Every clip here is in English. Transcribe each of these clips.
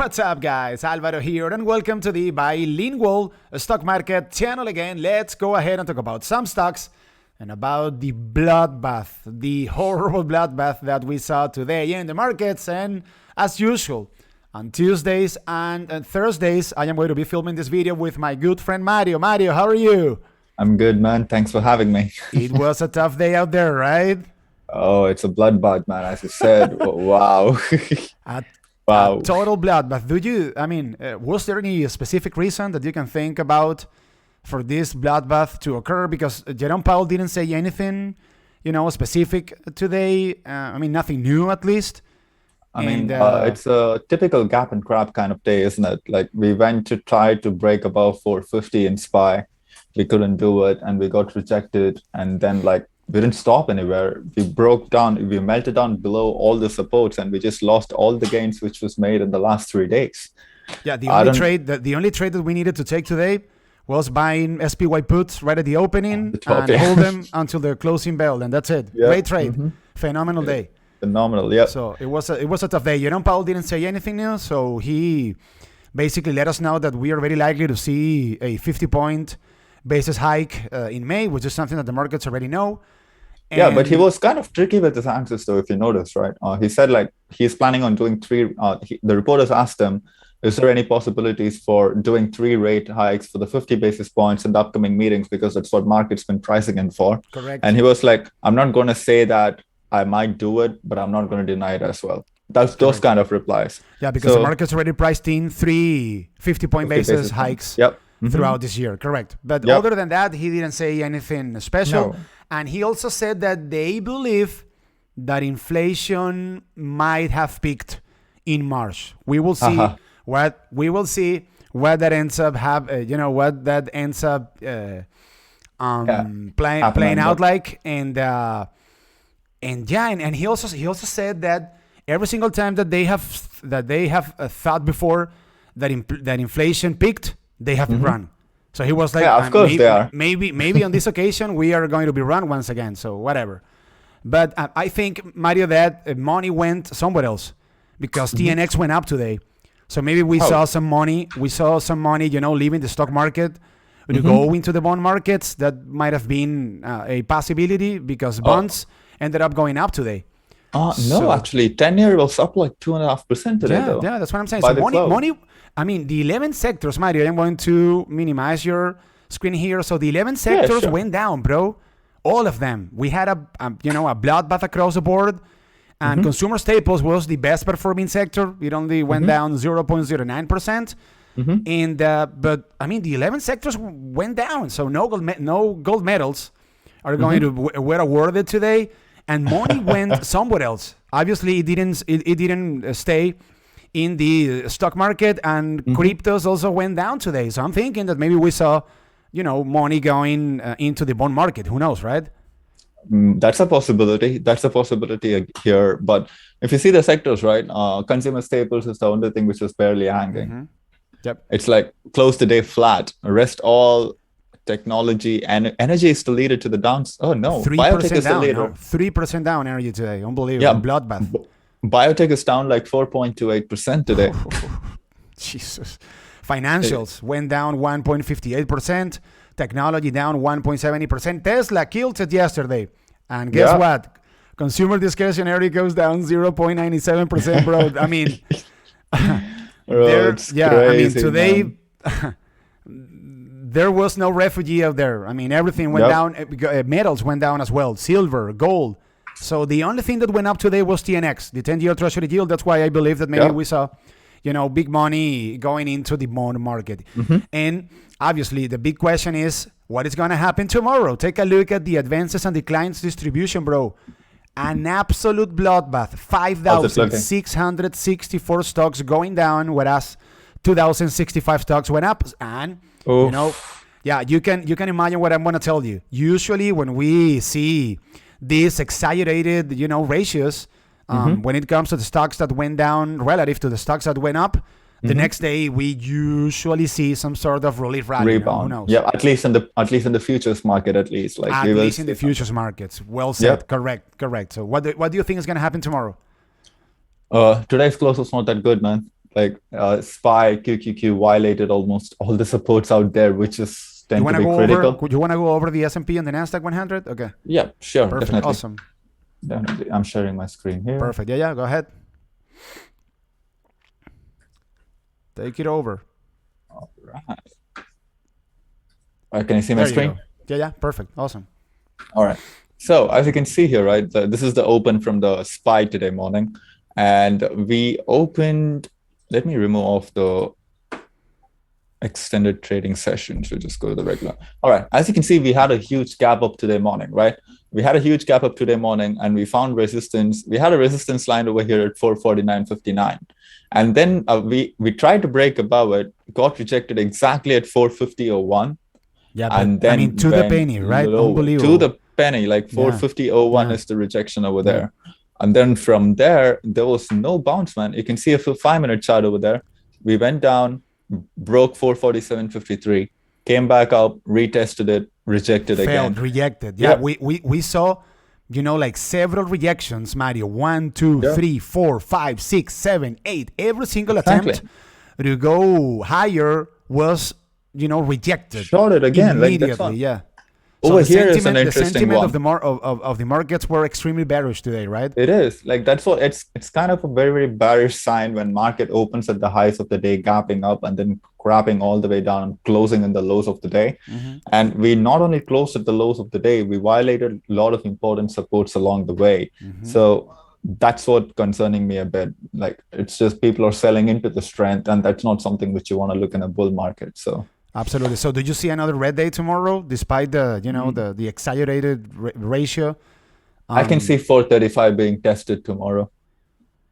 What's up, guys? Alvaro here, and welcome to the bilingual stock market channel again. Let's go ahead and talk about some stocks and about the bloodbath, the horrible bloodbath that we saw today in the markets. And as usual, on Tuesdays and Thursdays, I am going to be filming this video with my good friend Mario. Mario, how are you? I'm good, man. Thanks for having me. It was a tough day out there, right? Oh, it's a bloodbath, man. As you said, wow. A Wow. total bloodbath. Was there any specific reason that you can think about for this bloodbath to occur? Because Jerome Powell didn't say anything, specific today. Nothing new at least. It's a typical gap and crap kind of day, isn't it? Like we went to try to break above 450 in SPY. We couldn't do it and we got rejected. And then we didn't stop anywhere. We broke down, we melted down below all the supports and we just lost all the gains which was made in the last 3 days. Yeah, the only trade that we needed to take today was buying SPY puts right at the opening and hold them until the closing bell, and that's it. Yeah. Great trade. Mm-hmm. Phenomenal day. Phenomenal, yeah. So it was a tough day. Jerome Powell didn't say anything new, so he basically let us know that we are very likely to see a 50-point basis hike in May, which is something that the markets already know. Yeah, but he was kind of tricky with his answers, though, if you notice, right? He said he's planning on doing three. The reporters asked him, is there any possibilities for doing 3 rate hikes for the 50 basis points in the upcoming meetings? Because that's what market's been pricing in for. Correct. And he was like, I'm not going to say that I might do it, but I'm not going to deny it as well. That's those kind of replies. Yeah, because the market's already priced in 3 50-point basis hikes throughout this year. Correct. But other than that, he didn't say anything special. No. And he also said that they believe that inflation might have peaked in March. We will see what that ends up playing out like. And he also said that every single time that they have thought before that inflation peaked, they have been run. So he was like, of course they are. Maybe on this occasion we are going to be run once again. So whatever. But I think, Mario, that money went somewhere else because TNX went up today. So maybe we saw some money. We saw some money, leaving the stock market to go into the bond markets. That might have been a possibility because bonds ended up going up today. No, actually, 10-year was up like 2.5% today. Yeah, that's what I'm saying. So money. The 11 sectors, Mario, I'm going to minimize your screen here. So the 11 sectors went down, bro. All of them. We had a bloodbath across the board. And consumer staples was the best performing sector. It only went down 0.09%. And but the 11 sectors went down. So no gold medals are going to were awarded today. And money went somewhere else. Obviously, it didn't stay in the stock market, and cryptos also went down today. So I'm thinking that maybe we saw, money going into the bond market. Who knows, right? That's a possibility. Here. But if you see the sectors, right, consumer staples is the only thing which was barely hanging. Yep. It's like close the day flat. Rest all technology and energy is still leaded to the downs. Oh no, 3% is down. 3% down energy today. Unbelievable. Yeah, bloodbath. Biotech is down like 4.28% today. Jesus. Financials went down 1.58%. Technology down 1.70%. Tesla killed it yesterday. And guess what? Consumer discretionary goes down 0.97%, bro. Crazy, today there was no refugee out there. Everything went down. Metals went down as well. Silver, gold. So the only thing that went up today was TNX, the 10-year Treasury yield. That's why I believe that maybe we saw, big money going into the bond market. And obviously, the big question is, what is going to happen tomorrow? Take a look at the advances and declines distribution, bro. An absolute bloodbath. 5,664 stocks going down, whereas 2,065 stocks went up. And, you can imagine what I'm going to tell you. Usually, when we see these exaggerated, ratios, when it comes to the stocks that went down relative to the stocks that went up, the next day we usually see some sort of relief rally. Rebound. Who knows? Yeah, at least in the futures market, at least. At least in the futures markets. Well said. Yep. Correct. So what do you think is going to happen tomorrow? Today's close was not that good, man. like SPY, QQQ violated almost all the supports out there, which is tend to be critical. You want to go over the S&P and the Nasdaq 100? Okay. Yeah, sure. Perfect. Definitely. Awesome. Definitely. I'm sharing my screen here. Perfect. Yeah. Go ahead. Take it over. All right. Can you see my screen? Yeah. Perfect. Awesome. All right. So as you can see here, right, this is the open from the SPY today morning. And we opened, let me remove off the extended trading session. So just go to the regular. All right. As you can see, we had a huge gap up today morning, right? We had a huge gap up today morning and we found resistance. We had a resistance line over here at 449.59. And then we tried to break above it, got rejected exactly at 450.01. Yeah, but and then I mean, to the penny, right? Unbelievable. To the penny, like 450.01 is the rejection over there. And then from there was no bounce, man. You can see a 5-minute chart over there. We went down, broke 447.53, came back up, retested it, rejected again. Rejected. Yeah, we saw, like several rejections, Mario. 1, 2, 3, 4, 5, 6, 7, 8. Every single attempt to go higher was, rejected. Shorted again. Immediately, So over here is an interesting the sentiment one. of the markets were extremely bearish today, right? It is. Like that's what it's kind of a very, very bearish sign when market opens at the highs of the day, gapping up and then grabbing all the way down and closing in the lows of the day. And we not only closed at the lows of the day, we violated a lot of important supports along the way. So that's what concerning me a bit. Like it's just people are selling into the strength, and that's not something which you want to look in a bull market. So absolutely. So, do you see another red day tomorrow, despite the the exaggerated ratio? I can see 435 being tested tomorrow.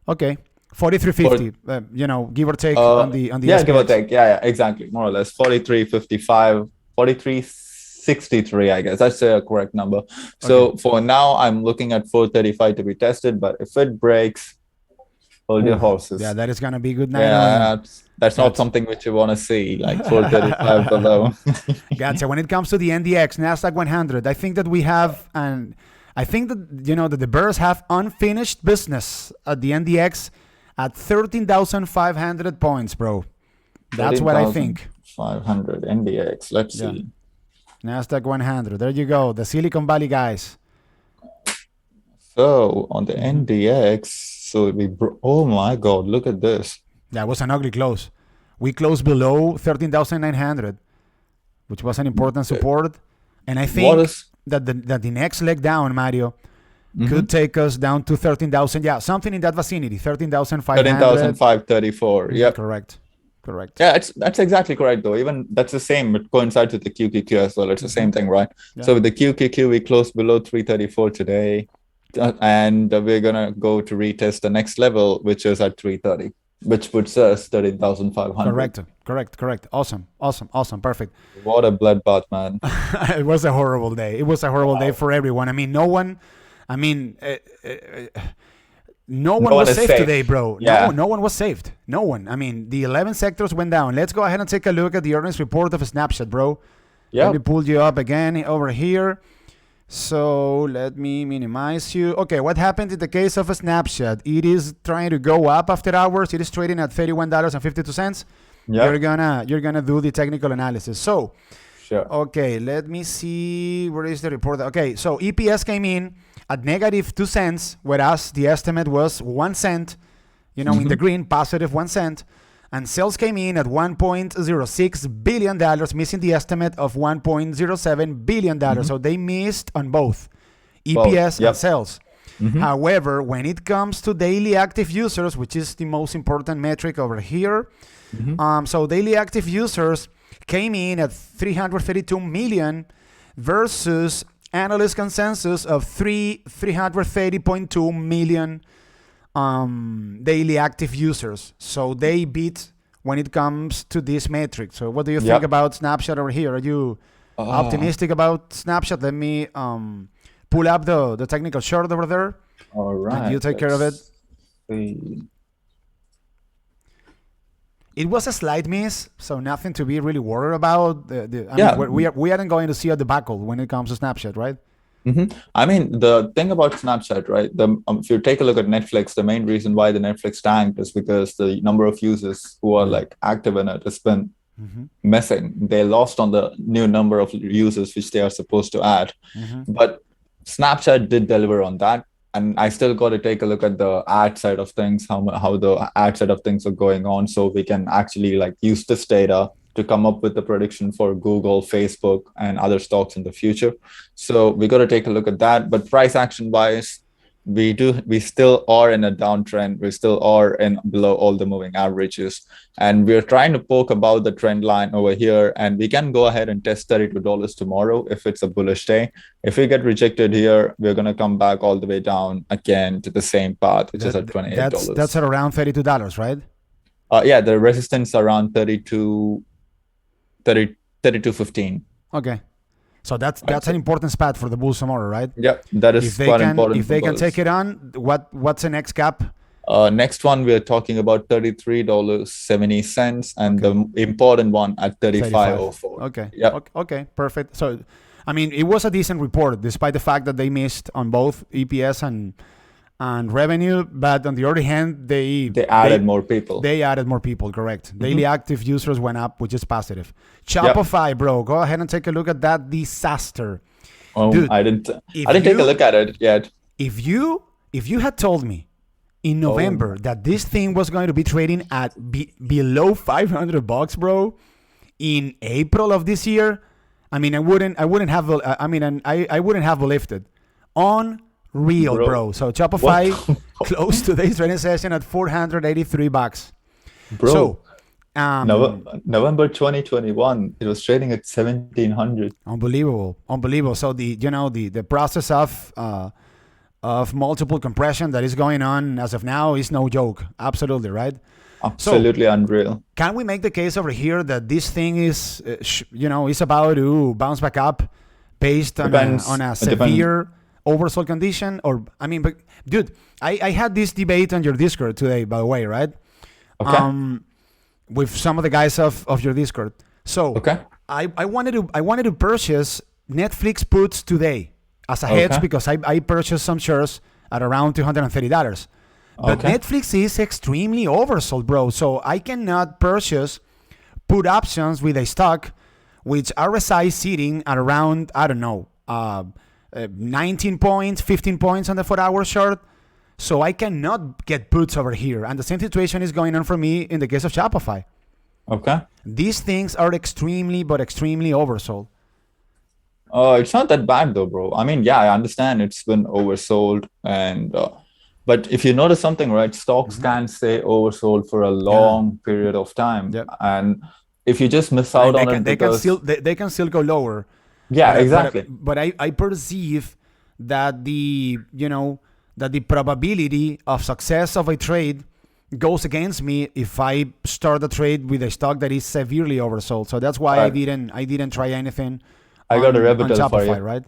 Okay, 43.50. Give or take on the SPX. Give or take. Yeah, exactly, more or less 43.55, 43.63. I guess that's a correct number. So for now, I'm looking at 435 to be tested. But if it breaks, hold your horses. Yeah, that is gonna be good night. Yeah. That's not something which you want to see, like 435 below. Gotcha. When it comes to the NDX, Nasdaq 100, I think that we have, and I think that, that the bears have unfinished business at the NDX at 13,500 points, bro. That's what I think. 500 NDX. Let's see. Nasdaq 100. There you go. The Silicon Valley guys. So on the NDX, so oh my God, look at this. That was an ugly close. We closed below 13,900, which was an important support. And I think that the next leg down, Mario, could take us down to 13,000. Yeah, something in that vicinity, 13,500. 13,534. Yeah, correct. Yeah, that's exactly correct, though. Even that's the same. It coincides with the QQQ as well. It's the same thing, right? Yeah. So with the QQQ, we closed below 334 today. And we're going to go to retest the next level, which is at 330. Which puts us 13,500. Correct. Awesome. Perfect. What a bloodbath, man. It was a horrible day. It was a horrible day for everyone. I mean, no one was safe today, bro. Yeah. No one was saved. No one. I mean, the 11 sectors went down. Let's go ahead and take a look at the earnings report of Snapshot, bro. Let me pull you up again over here. So let me minimize you. Okay, what happened in the case of a Snapshot? It is trying to go up after hours. It is trading at $31.52. Yeah. You're gonna do the technical analysis. So sure. Okay, let me see. Where is the report? Okay, so EPS came in at negative 2 cents, whereas the estimate was 1 cent. In the green, positive 1 cent. And sales came in at $1.06 billion, missing the estimate of $1.07 billion. So they missed on both EPS and sales. However, when it comes to daily active users, which is the most important metric over here, so daily active users came in at 332 million versus analyst consensus of 330.2 million daily active users. So they beat when it comes to this metric. So what do you think about Snapshot over here? Are you optimistic about Snapshot? Let me pull up the technical chart over there. All right. And you take care of it. See. It was a slight miss, so nothing to be really worried about. I mean, we aren't going to see a debacle when it comes to Snapshot, right? I mean, the thing about Snapchat, right? If you take a look at Netflix, the main reason why the Netflix tanked is because the number of users who are like active in it has been missing. They lost on the new number of users which they are supposed to add. But Snapchat did deliver on that. And I still got to take a look at the ad side of things, how the ad side of things are going on, so we can actually like use this data to come up with the prediction for Google, Facebook, and other stocks in the future. So we got to take a look at that. But price action wise, we still are in a downtrend. We still are in below all the moving averages, and we're trying to poke about the trend line over here, and we can go ahead and test $32 tomorrow if it's a bullish day. If we get rejected here, we're going to come back all the way down again to the same path, which is at $28. That's at around $32, right? Yeah, the resistance around 32.15. Okay. So that's an important spot for the bulls tomorrow, right? Yeah, that is quite important. If they can take it on, what's the next gap? Next one, we're talking about $33.70, and the important one at $35.04. Okay. Yeah. Okay. Perfect. So, I mean, it was a decent report, despite the fact that they missed on both EPS and revenue. But on the other hand, they added more people. They added more people, correct. Daily active users went up, which is positive. Shopify, bro, go ahead and take a look at that disaster. Oh, dude, I didn't take a look at it yet. If you had told me in November that this thing was going to be trading at below $500, bro, in April of this year, I mean, I wouldn't have believed it. Unreal, bro. So Shopify closed today's trading session at $483. Bro. So, November 2021, it was trading at 1,700. Unbelievable. So the process of multiple compression that is going on as of now is no joke. Absolutely, right? Absolutely unreal. Can we make the case over here that this thing is, is about to bounce back up based on a severe oversold condition? Or, I mean, but dude, I had this debate on your Discord today, by the way, right? Okay. With some of the guys of your Discord. So I wanted to purchase Netflix puts today as a hedge because I purchased some shares at around $230. But Netflix is extremely oversold, bro. So I cannot purchase put options with a stock which RSI is sitting at around, I don't know, 19 points, 15 points on the 4-hour chart. So I cannot get puts over here. And the same situation is going on for me in the case of Shopify. Okay. These things are extremely oversold. It's not that bad though, bro. I mean, yeah, I understand it's been oversold, and but if you notice something, right, stocks can stay oversold for a long period of time, and if you just miss out on it, they can still go lower. Yeah, exactly. But I perceive that the probability of success of a trade goes against me if I start a trade with a stock that is severely oversold. So that's why I didn't try anything. I got a rebuttal Shopify, for you. Right?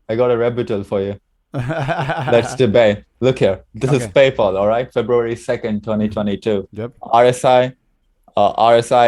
I got a rebuttal for you. Let's debate. Look here. This is PayPal, all right? February 2nd, 2022. Yep. RSI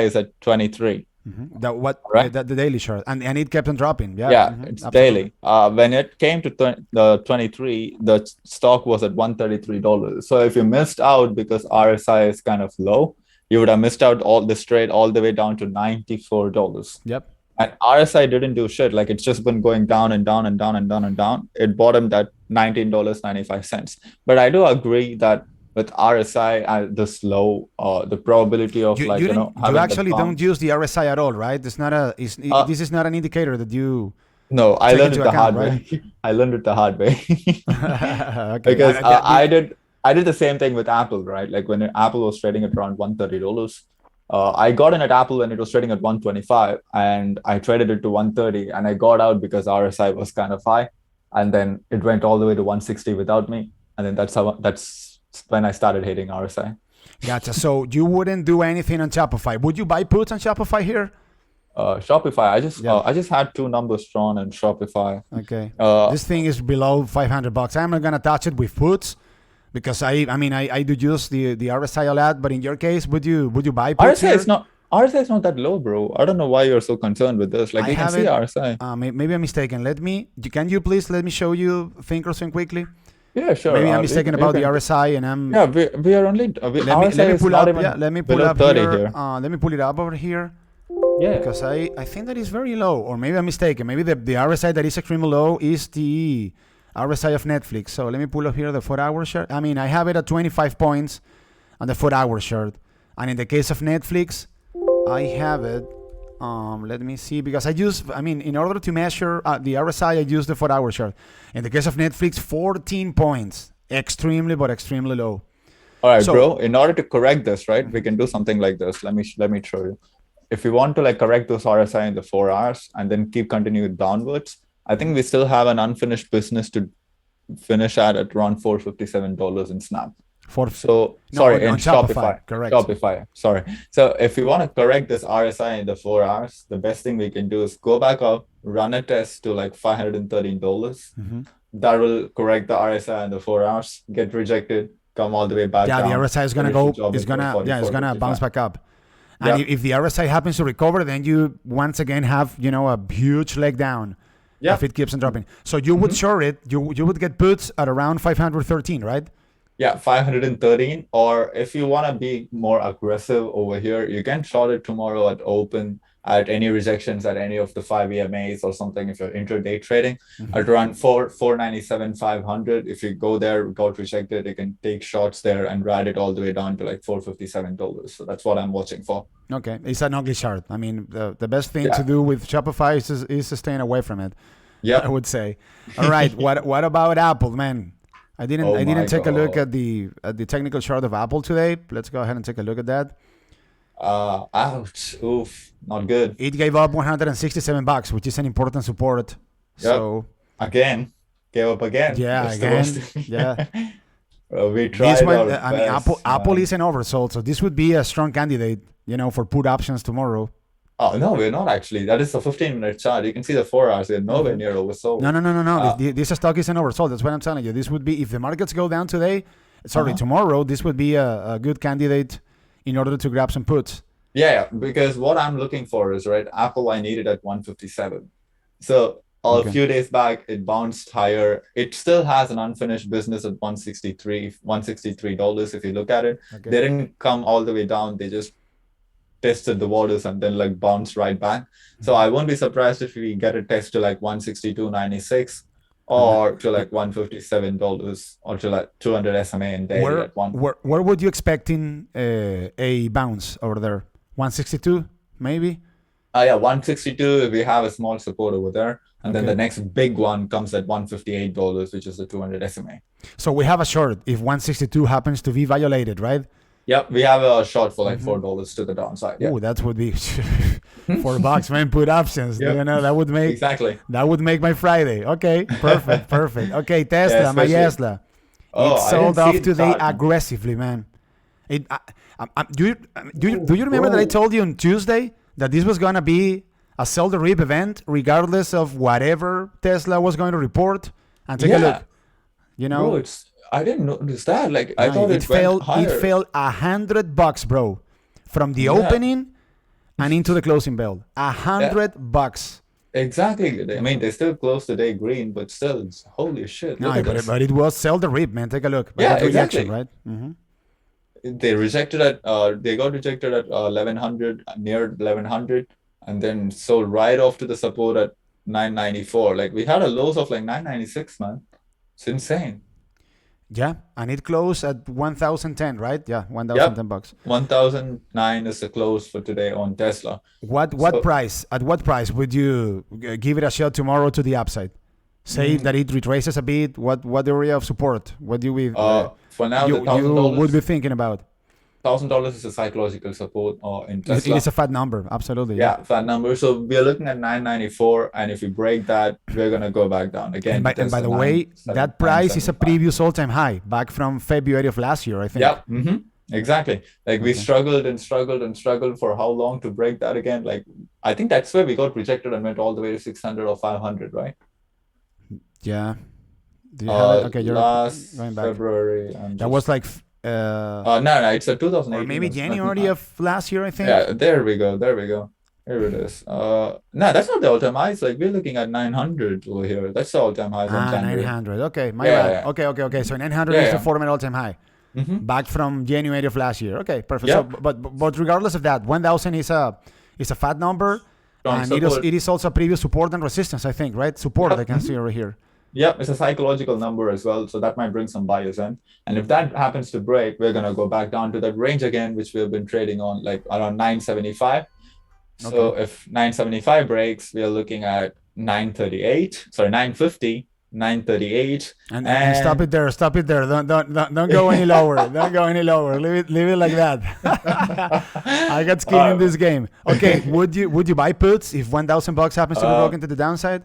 is at 23. The daily chart, and it kept on dropping. It's daily. When it came to the 23, the stock was at $133. So if you missed out because RSI is kind of low, you would have missed out all this trade all the way down to $94. Yep. And RSI didn't do shit. Like, it's just been going down and down and down and down and down. It bottomed at $19.95. But I do agree that with RSI at this low, the probability of you actually don't use the RSI at all, right? This is not an indicator that you. No, I learned it the hard way. I learned it the hard way. Because I did the same thing with Apple, right? Like when Apple was trading at around $130. I got in at Apple when it was trading at 125, and I traded it to 130, and I got out because RSI was kind of high, and then it went all the way to 160 without me, and then that's when I started hating RSI. Gotcha. So you wouldn't do anything on Shopify. Would you buy puts on Shopify here? Shopify. I just had 2 numbers drawn in Shopify. Okay. This thing is below $500. I'm not gonna touch it with puts. Because I do use the RSI a lot, but in your case, would you buy puts RSI here? RSI is not that low, bro. I don't know why you're so concerned with this. Like I we can have see it. RSI. Maybe I'm mistaken. Can you please let me show you Thinkorswim quickly? Yeah, sure. Maybe I'm mistaken about the RSI, and I'm. Yeah, we are only Let RSI me is pull not up. even Yeah, let me pull below up 30 here. here. Let me pull it up over here. Yeah. Because I think that is very low, or maybe I'm mistaken. Maybe the RSI that is extremely low is the RSI of Netflix. So let me pull up here the 4-hour chart. I mean, I have it at 25 points on the 4-hour chart, and in the case of Netflix, I have it. Let me see, because in order to measure the RSI, I use the 4-hour chart. In the case of Netflix, 14 points, extremely low. All right, bro. In order to correct this, right, we can do something like this. Let me show you. If we want to like correct those RSI in the 4 hours and then keep continuing downwards, I think we still have an unfinished business to finish at around $457 in Snap. In Shopify. Correct. Shopify. Sorry. So if we want to correct this RSI in the 4 hours, the best thing we can do is go back up, run a test to like $513. That will correct the RSI in the 4 hours, get rejected, come all the way back down. Yeah, the RSI is gonna go. It's gonna bounce back up. And if the RSI happens to recover, then you once again have a huge leg down. Yeah. If it keeps on dropping, so you would short it. You would get puts at around 513, right? Yeah, 513. Or if you want to be more aggressive over here, you can short it tomorrow at open at any rejections at any of the 5 EMAs or something if you're intraday trading at around 497, 500. If you go there, got rejected, you can take shots there and ride it all the way down to like $457. So that's what I'm watching for. Okay, it's an ugly chart. I mean, the best thing to do with Shopify is staying away from it. Yeah, I would say. All right, what about Apple, man? I didn't take a look at the technical chart of Apple today. Let's go ahead and take a look at that. Ouch. Oof. Not good. It gave up $167, which is an important support. Yep. So again, gave up again. Yeah, again. Yeah. We tried. This one, Apple is an oversold, so this would be a strong candidate, for put options tomorrow. Oh, no, we're not actually. That is a 15-minute chart. You can see the 4 hours. We're nowhere near oversold. No. This stock is an oversold. That's what I'm telling you. This would be, if the markets go down tomorrow, this would be a good candidate in order to grab some puts. Yeah, because what I'm looking for is, right, Apple, I needed at 157. So a few days back, it bounced higher. It still has an unfinished business at $163 if you look at it. Okay. They didn't come all the way down. They just tested the waters and then like bounced right back. So I won't be surprised if we get a test to like 162.96 or to like $157 or to like 200 SMA in daily at one. Where would you expect in a bounce over there? 162 maybe? Yeah, 162 we have a small support over there. And then the next big one comes at $158, which is the 200 SMA. So we have a short if 162 happens to be violated, right? Yep, we have a short for like $4 to the downside. Yeah. Oh, that would be $4, man. Put options. Yep. That would make that would make my Friday. Okay, perfect. Okay, Tesla, my Tesla. It sold off today aggressively, man. Do you remember that I told you on Tuesday that this was gonna be a sell the rip event, regardless of whatever Tesla was going to report? And take a look. Bro, I didn't notice that. Like I thought it fell. Higher. It fell $100, bro, from the opening and into the closing bell. $100. Exactly. I mean, they still closed the day green, but still, it's holy shit. But it was sell the rip, man. Take a look. Exactly. Reaction, right? Mm-hmm. They rejected at. They got rejected at 1100, near 1100, and then sold right off to the support at 994. Like we had a lows of like 996, man. It's insane. Yeah, and it closed at 1,010, right? Yeah, $1,010. 1,009 is the close for today on Tesla. What price? At what price would you give it a shot tomorrow to the upside? Say that it retraces a bit. What area of support? What do we? For now, you would be thinking about? $1,000 is a psychological support in Tesla. It is a fat number, absolutely. Yeah, fat number. So we are looking at 994, and if we break that, we're gonna go back down again. And by the way, that price is a previous all-time high back from February of last year, I think. Yeah, exactly. Like we struggled for how long to break that again? Like I think that's where we got rejected and went all the way to 600 or 500, right? Yeah. Do you have it? Okay, you're last going back. February. That was like No, it's a 2018. Or maybe January of last year, I think. Yeah, there we go. Here it is. No, that's not the all-time highs. Like we're looking at 900 over here. That's the all-time highs on January. 900. Okay, my bad. Okay. So 900 is the former all-time high. Back from January of last year. Okay, perfect. So, but regardless of that, 1,000 is a fat number, and it is also previous support and resistance, I think, right? Support, I can see over here. Yeah, it's a psychological number as well, so that might bring some buyers in. And if that happens to break, we're gonna go back down to that range again, which we've been trading on, like around 975. So if 975 breaks, we are looking at 950. 938 and stop it there. Don't go any lower. Don't go any lower. Leave it like that. I got skin in this game. Okay, would you buy puts if $1,000 happens to be broken to the downside?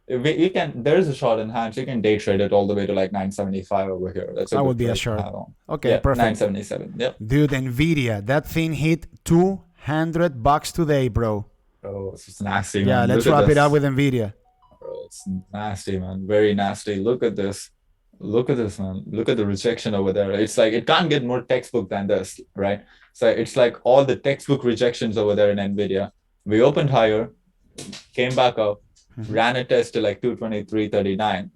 You can. There is a short in hand, so you can day trade it all the way to like 975 over here. That would be a short. Okay, perfect. 977. Yep. Dude, Nvda, that thing hit $200 today, bro. Oh, it's nasty. Yeah, man. let's wrap it up with Nvda. It's nasty, man. Very nasty. Look at this, man. Look at the rejection over there. It's like it can't get more textbook than this, right? So it's like all the textbook rejections over there in Nvidia. We opened higher, came back up, ran a test to like 223.39,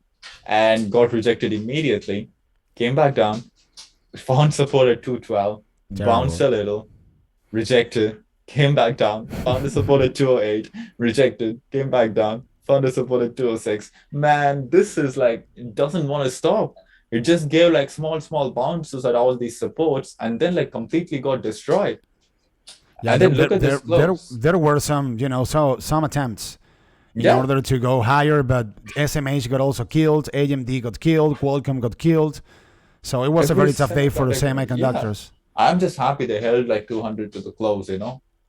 and got rejected immediately. Came back down, found support at 212, bounced a little, rejected, came back down, found the support at 208, rejected, came back down. Found a support at 206. Man, this is like, it doesn't want to stop. It just gave like small bounces at all these supports and then like completely got destroyed. Yeah, and then look at this close. There were some, some attempts in order to go higher, but SMH got also killed, AMD got killed, Qualcomm got killed. So it was a very tough day for the semiconductors. Yeah. I'm just happy they held like 200 to the close,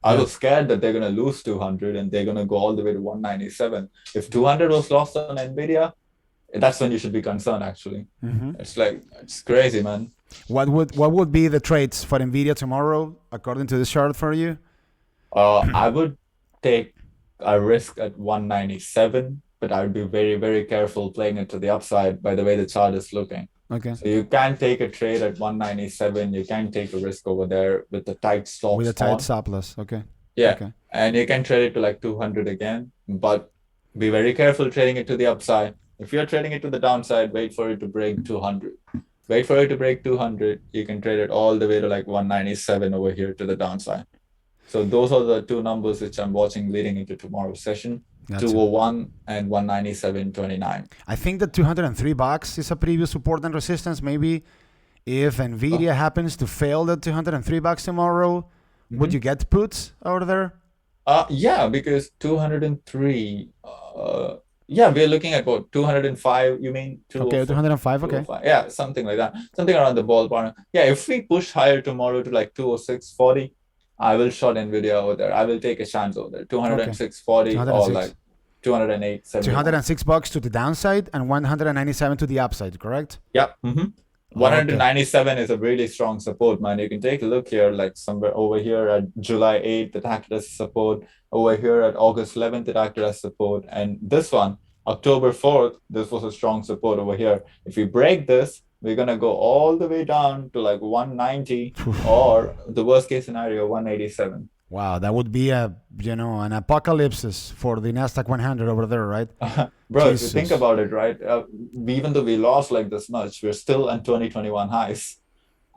I was scared that they're going to lose 200 and they're going to go all the way to 197. If 200 was lost on Nvidia, that's when you should be concerned, actually. It's crazy, man. What would be the trades for Nvidia tomorrow, according to this chart for you? I would take a risk at 197, but I would be very, very careful playing it to the upside by the way the chart is looking. Okay. So you can take a trade at 197. You can take a risk over there with the tight stop. With a tight stop loss. Okay. Yeah. Okay. And you can trade it to like 200 again, but be very careful trading it to the upside. If you're trading it to the downside, wait for it to break 200. Wait for it to break 200. You can trade it all the way to like 197 over here to the downside. So those are the two numbers which I'm watching leading into tomorrow's session. Gotcha. 201 and 197.29. I think that $203 is a previous support and resistance. Maybe if Nvidia happens to fail at $203 tomorrow, would you get puts over there? Yeah, because 203. We're looking at what 205. You mean? Okay, 205. Okay. Yeah, something like that. Something around the ballpark. Yeah, if we push higher tomorrow to like 206.40. I will short Nvidia over there. I will take a chance over there. 206.40 or like 208. $206 to the downside and 197 to the upside, correct? Yep. 197 is a really strong support, man. You can take a look here, like somewhere over here at July 8th, it acted as support. Over here at August 11th, it acted as support. And this one, October 4th, this was a strong support over here. If we break this, we're going to go all the way down to like 190 or the worst case scenario, 187. Wow, that would be an apocalypse for the Nasdaq 100 over there, right? Bro, Jesus. If you think about it, right? Even though we lost like this much, we're still on 2021 highs.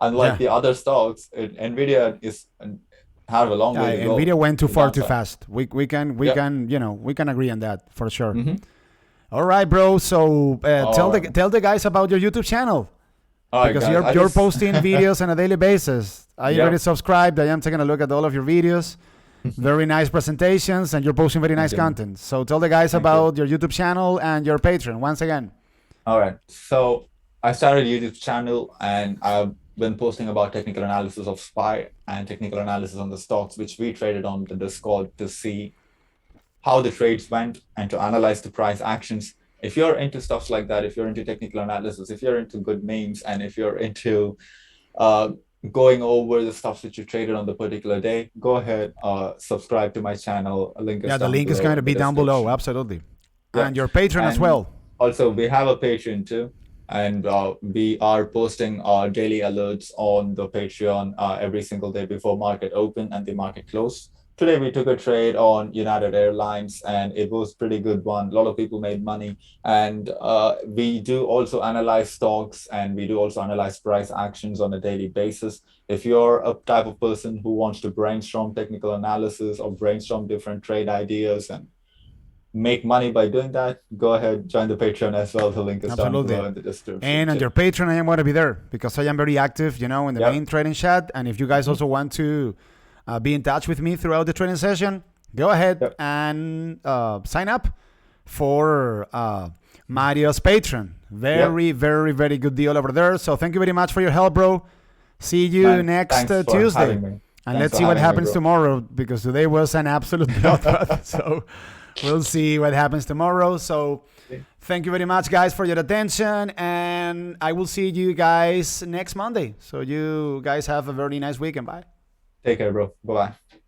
Unlike the other stocks, Nvidia have a long way to go. Nvidia went too far too fast. We can agree on that for sure. All right, bro. So tell the guys about your YouTube channel. Because you're posting videos on a daily basis. I already subscribed. I am taking a look at all of your videos. Very nice presentations, and you're posting very nice content. So tell the guys about your YouTube channel and your Patreon once again. All right. So I started a YouTube channel, and I've been posting about technical analysis of SPY and technical analysis on the stocks, which we traded on the Discord to see how the trades went and to analyze the price actions. If you're into stuff like that, if you're into technical analysis, if you're into good names, and if you're into going over the stuff that you traded on the particular day, go ahead, subscribe to my channel. The link is going to be down below. Absolutely. And your Patreon as well. Also, we have a Patreon too. And we are posting our daily alerts on the Patreon every single day before market open and the market close. Today we took a trade on United Airlines, and it was pretty good one. A lot of people made money, and we do also analyze stocks, and we do also analyze price actions on a daily basis. If you're a type of person who wants to brainstorm technical analysis or brainstorm different trade ideas and make money by doing that, go ahead, join the Patreon as well. The link is down below in the description. And on your Patreon, I am going to be there because I am very active, in the main trading chat. And if you guys also want to be in touch with me throughout the training session, go ahead and sign up for Mario's Patreon. Very, very, very good deal over there. So thank you very much for your help, bro. See you next Tuesday. And let's see what happens tomorrow, because today was an absolute bloodbath. So we'll see what happens tomorrow. So thank you very much, guys, for your attention. And I will see you guys next Monday. So you guys have a very nice weekend. Bye. Take care, bro. Bye-bye.